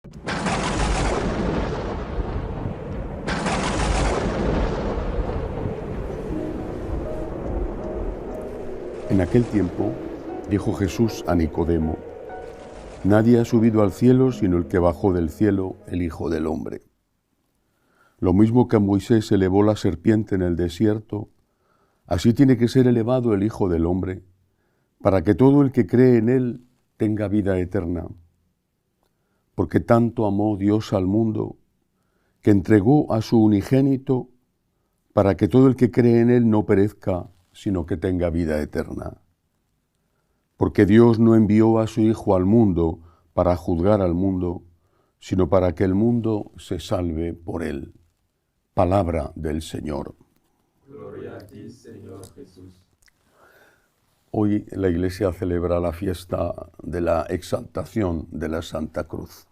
En aquel tiempo dijo Jesús a Nicodemo: nadie ha subido al cielo sino el que bajó del cielo, el Hijo del Hombre. Lo mismo que a Moisés elevó la serpiente en el desierto, así tiene que ser elevado el Hijo del Hombre, para que todo el que cree en él tenga vida eterna. Porque tanto amó Dios al mundo, que entregó a su unigénito, para que todo el que cree en él no perezca, sino que tenga vida eterna. Porque Dios no envió a su Hijo al mundo para juzgar al mundo, sino para que el mundo se salve por él. Palabra del Señor. Gloria a ti, Señor Jesús. Hoy la Iglesia celebra la fiesta de la exaltación de la Santa Cruz.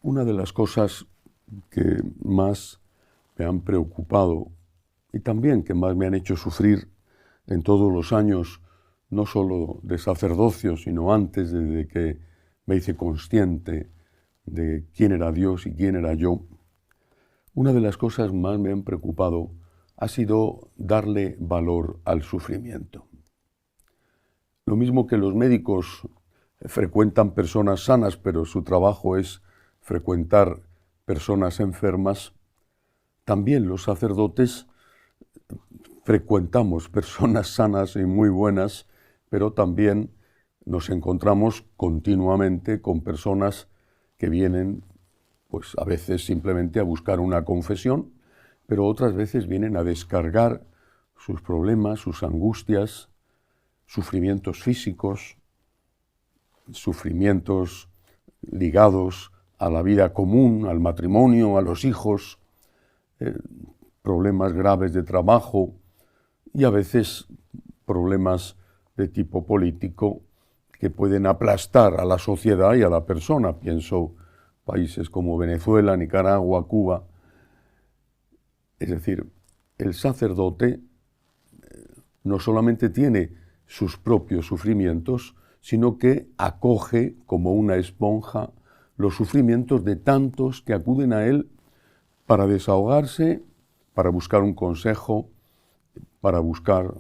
Una de las cosas que más me han preocupado y también que más me han hecho sufrir en todos los años, no solo de sacerdocio, sino antes, desde que me hice consciente de quién era Dios y quién era yo, una de las cosas más me han preocupado ha sido darle valor al sufrimiento. Lo mismo que los médicos frecuentan personas sanas, pero su trabajo es frecuentar personas enfermas, también los sacerdotes frecuentamos personas sanas y muy buenas, pero también nos encontramos continuamente con personas que vienen, pues a veces simplemente a buscar una confesión, pero otras veces vienen a descargar sus problemas, sus angustias, sufrimientos físicos, sufrimientos ligados a la vida común, al matrimonio, a los hijos, problemas graves de trabajo y a veces problemas de tipo político que pueden aplastar a la sociedad y a la persona. Pienso países como Venezuela, Nicaragua, Cuba. Es decir, el sacerdote no solamente tiene sus propios sufrimientos, sino que acoge como una esponja los sufrimientos de tantos que acuden a él para desahogarse, para buscar un consejo, para buscar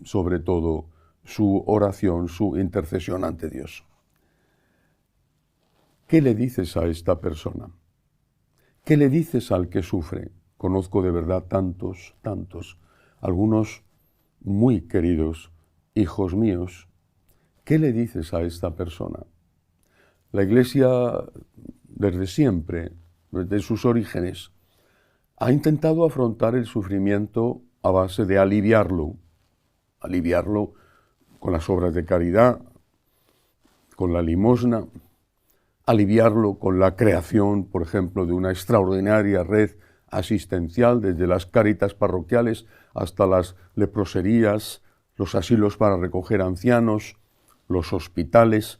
sobre todo su oración, su intercesión ante Dios. ¿Qué le dices a esta persona? ¿Qué le dices al que sufre? Conozco de verdad tantos, algunos muy queridos hijos míos. ¿Qué le dices a esta persona? La Iglesia, desde siempre, desde sus orígenes, ha intentado afrontar el sufrimiento a base de aliviarlo con las obras de caridad, con la limosna, aliviarlo con la creación, por ejemplo, de una extraordinaria red asistencial, desde las cáritas parroquiales hasta las leproserías, los asilos para recoger ancianos, los hospitales.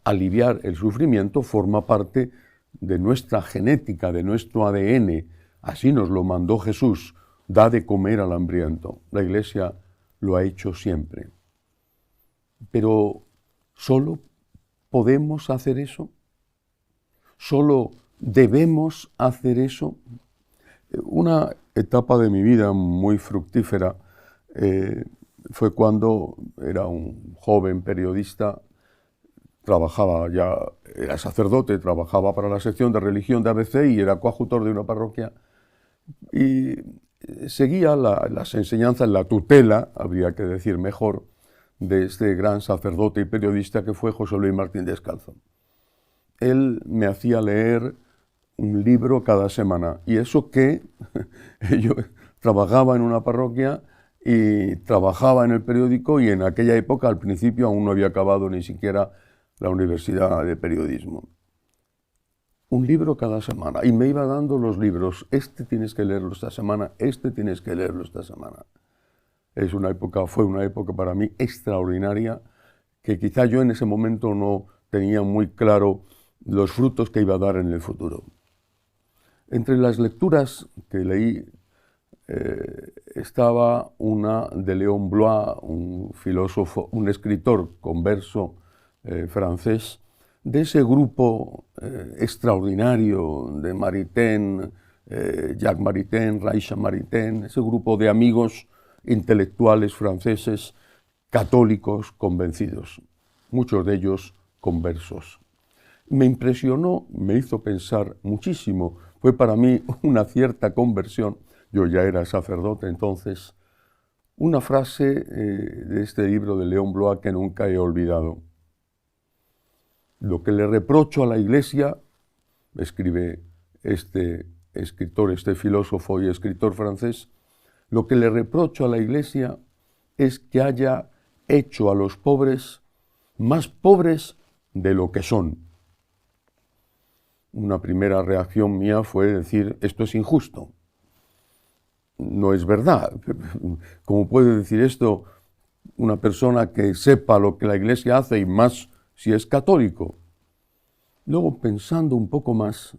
Aliviar el sufrimiento forma parte de nuestra genética, de nuestro ADN. Así nos lo mandó Jesús: da de comer al hambriento. La Iglesia lo ha hecho siempre. Pero ¿solo podemos hacer eso? ¿Solo debemos hacer eso? Una etapa de mi vida muy fructífera fue cuando era un joven periodista, era sacerdote, trabajaba para la sección de religión de ABC y era coadjutor de una parroquia y seguía las enseñanzas, la tutela, habría que decir mejor, de este gran sacerdote y periodista que fue José Luis Martín Descalzo. Él me hacía leer un libro cada semana, y eso que yo trabajaba en una parroquia y trabajaba en el periódico, y en aquella época, al principio, aún no había acabado ni siquiera la Universidad de Periodismo. Un libro cada semana, y me iba dando los libros: este tienes que leerlo esta semana, este tienes que leerlo esta semana. Fue una época para mí extraordinaria, que quizá yo en ese momento no tenía muy claro los frutos que iba a dar en el futuro. Entre las lecturas que leí estaba una de Léon Bloy, un filósofo, un escritor converso francés, de ese grupo extraordinario de Maritain, Jacques Maritain, Reicha Maritain, ese grupo de amigos intelectuales franceses católicos convencidos, muchos de ellos conversos. Me impresionó, me hizo pensar muchísimo, fue para mí una cierta conversión, yo ya era sacerdote entonces, una frase de este libro de Léon Bloy que nunca he olvidado. Lo que le reprocho a la Iglesia, escribe este escritor, este filósofo y escritor francés, lo que le reprocho a la Iglesia es que haya hecho a los pobres más pobres de lo que son. Una primera reacción mía fue decir, esto es injusto. No es verdad. ¿Cómo puede decir esto una persona que sepa lo que la Iglesia hace y más si es católico? Luego, pensando un poco más,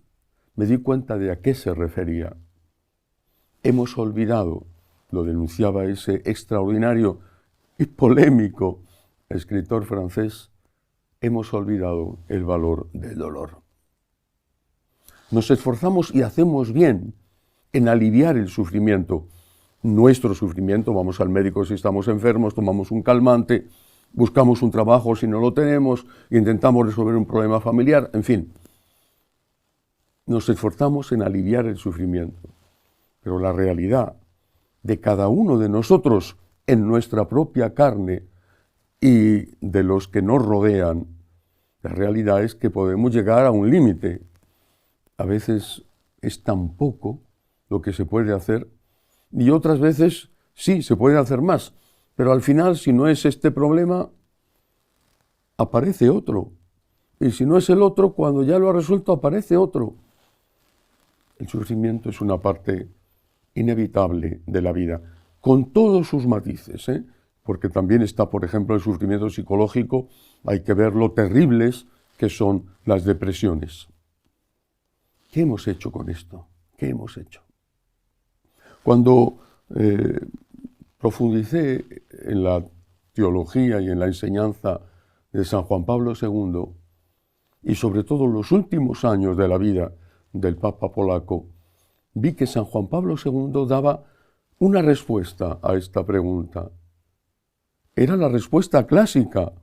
me di cuenta de a qué se refería. Hemos olvidado, lo denunciaba ese extraordinario y polémico escritor francés, hemos olvidado el valor del dolor. Nos esforzamos y hacemos bien en aliviar el sufrimiento, nuestro sufrimiento, vamos al médico si estamos enfermos, tomamos un calmante, buscamos un trabajo si no lo tenemos, intentamos resolver un problema familiar, en fin. Nos esforzamos en aliviar el sufrimiento, pero la realidad de cada uno de nosotros en nuestra propia carne y de los que nos rodean, la realidad es que podemos llegar a un límite. A veces es tan poco lo que se puede hacer y otras veces sí, se puede hacer más, pero al final si no es este problema, aparece otro. Y si no es el otro, cuando ya lo ha resuelto, aparece otro. El sufrimiento es una parte inevitable de la vida, con todos sus matices, porque también está, por ejemplo, el sufrimiento psicológico, hay que ver lo terribles que son las depresiones. ¿Qué hemos hecho con esto? ¿Qué hemos hecho? Cuando profundicé en la teología y en la enseñanza de San Juan Pablo II, y sobre todo los últimos años de la vida del Papa polaco, vi que San Juan Pablo II daba una respuesta a esta pregunta. Era la respuesta clásica,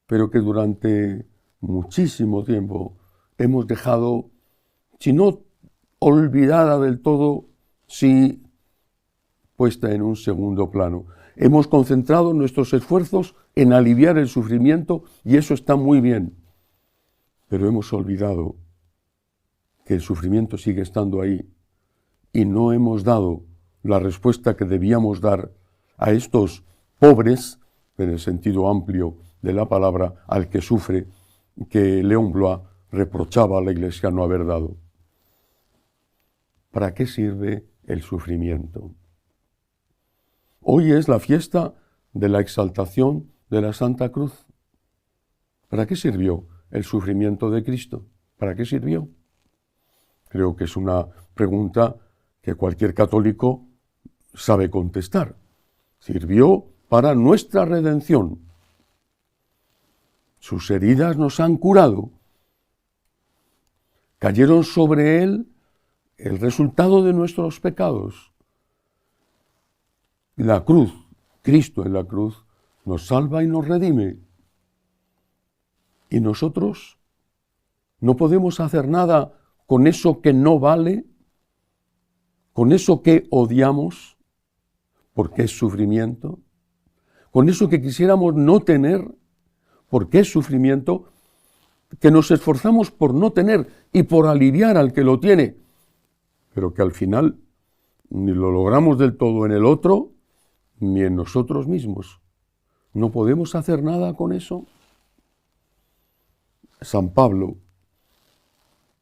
pero que durante muchísimo tiempo hemos dejado, si no olvidada del todo, sí puesta en un segundo plano. Hemos concentrado nuestros esfuerzos en aliviar el sufrimiento y eso está muy bien, pero hemos olvidado que el sufrimiento sigue estando ahí y no hemos dado la respuesta que debíamos dar a estos pobres, en el sentido amplio de la palabra, al que sufre, que Léon Bloy reprochaba a la Iglesia no haber dado. ¿Para qué sirve el sufrimiento? Hoy es la fiesta de la exaltación de la Santa Cruz. ¿Para qué sirvió el sufrimiento de Cristo? ¿Para qué sirvió? Creo que es una pregunta que cualquier católico sabe contestar. Sirvió para nuestra redención. Sus heridas nos han curado. Cayeron sobre él el resultado de nuestros pecados. La cruz, Cristo en la cruz, nos salva y nos redime. Y nosotros no podemos hacer nada con eso que no vale, con eso que odiamos, porque es sufrimiento, con eso que quisiéramos no tener, porque es sufrimiento, que nos esforzamos por no tener y por aliviar al que lo tiene, pero que al final ni lo logramos del todo en el otro, ni en nosotros mismos. ¿No podemos hacer nada con eso? San Pablo,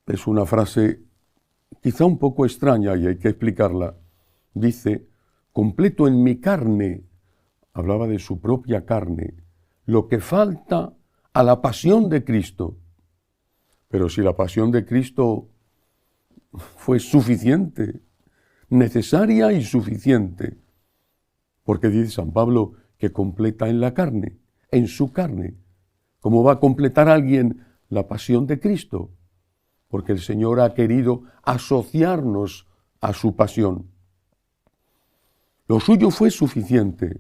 es una frase quizá un poco extraña y hay que explicarla, dice, completo en mi carne, hablaba de su propia carne, lo que falta a la pasión de Cristo. Pero si la pasión de Cristo fue suficiente, necesaria y suficiente, porque dice San Pablo que completa en la carne, en su carne. ¿Cómo va a completar alguien la pasión de Cristo, porque el Señor ha querido asociarnos a su pasión. Lo suyo fue suficiente,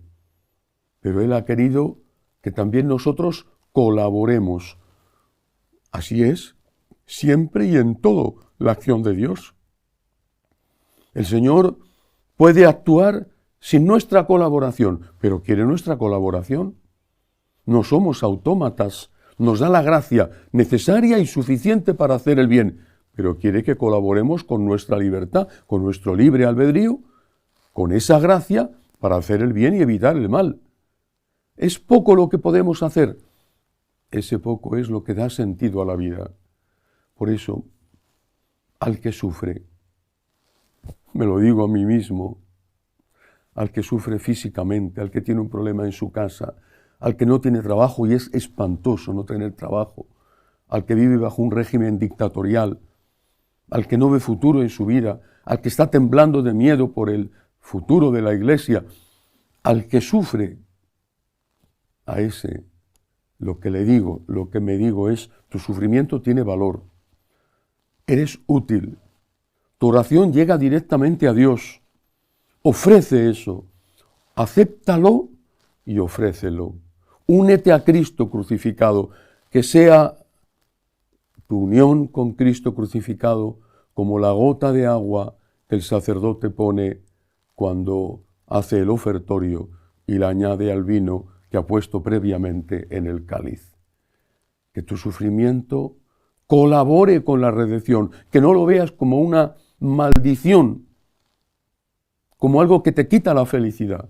pero Él ha querido que también nosotros colaboremos. Así es, siempre y en todo, la acción de Dios. El Señor puede actuar sin nuestra colaboración, pero quiere nuestra colaboración. No somos autómatas, nos da la gracia necesaria y suficiente para hacer el bien, pero quiere que colaboremos con nuestra libertad, con nuestro libre albedrío, con esa gracia para hacer el bien y evitar el mal. Es poco lo que podemos hacer. Ese poco es lo que da sentido a la vida. Por eso, al que sufre, me lo digo a mí mismo, al que sufre físicamente, al que tiene un problema en su casa, al que no tiene trabajo y es espantoso no tener trabajo, al que vive bajo un régimen dictatorial, al que no ve futuro en su vida, al que está temblando de miedo por el futuro de la Iglesia, al que sufre, a ese lo que le digo, lo que me digo es, tu sufrimiento tiene valor, eres útil, tu oración llega directamente a Dios, ofrece eso, acéptalo y ofrécelo. Únete a Cristo crucificado, que sea tu unión con Cristo crucificado como la gota de agua que el sacerdote pone cuando hace el ofertorio y la añade al vino que ha puesto previamente en el cáliz. Que tu sufrimiento colabore con la redención, que no lo veas como una maldición, como algo que te quita la felicidad,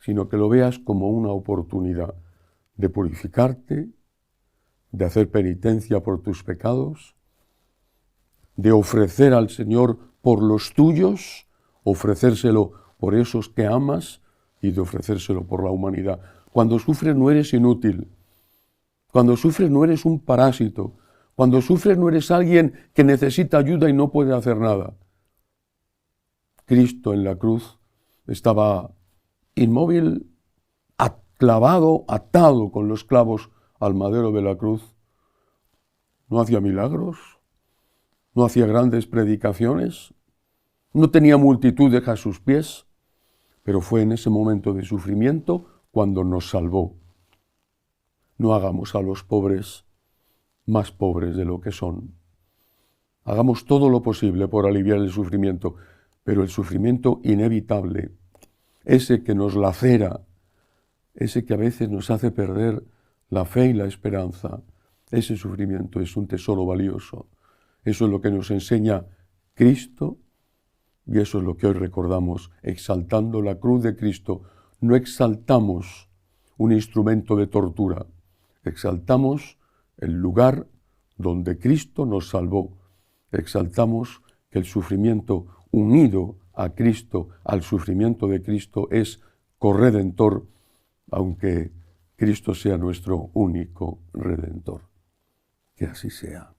sino que lo veas como una oportunidad de purificarte, de hacer penitencia por tus pecados, de ofrecer al Señor por los tuyos, ofrecérselo por esos que amas y de ofrecérselo por la humanidad. Cuando sufres no eres inútil, cuando sufres no eres un parásito, cuando sufres no eres alguien que necesita ayuda y no puede hacer nada. Cristo en la cruz estaba inmóvil, clavado, atado con los clavos al madero de la cruz. No hacía milagros, no hacía grandes predicaciones, no tenía multitudes a sus pies, pero fue en ese momento de sufrimiento cuando nos salvó. No hagamos a los pobres más pobres de lo que son. Hagamos todo lo posible por aliviar el sufrimiento, pero el sufrimiento inevitable, ese que nos lacera, ese que a veces nos hace perder la fe y la esperanza, ese sufrimiento es un tesoro valioso. Eso es lo que nos enseña Cristo y eso es lo que hoy recordamos, exaltando la cruz de Cristo. No exaltamos un instrumento de tortura, exaltamos el lugar donde Cristo nos salvó. Exaltamos que el sufrimiento unido a Cristo, al sufrimiento de Cristo, es corredentor, aunque Cristo sea nuestro único Redentor. Que así sea.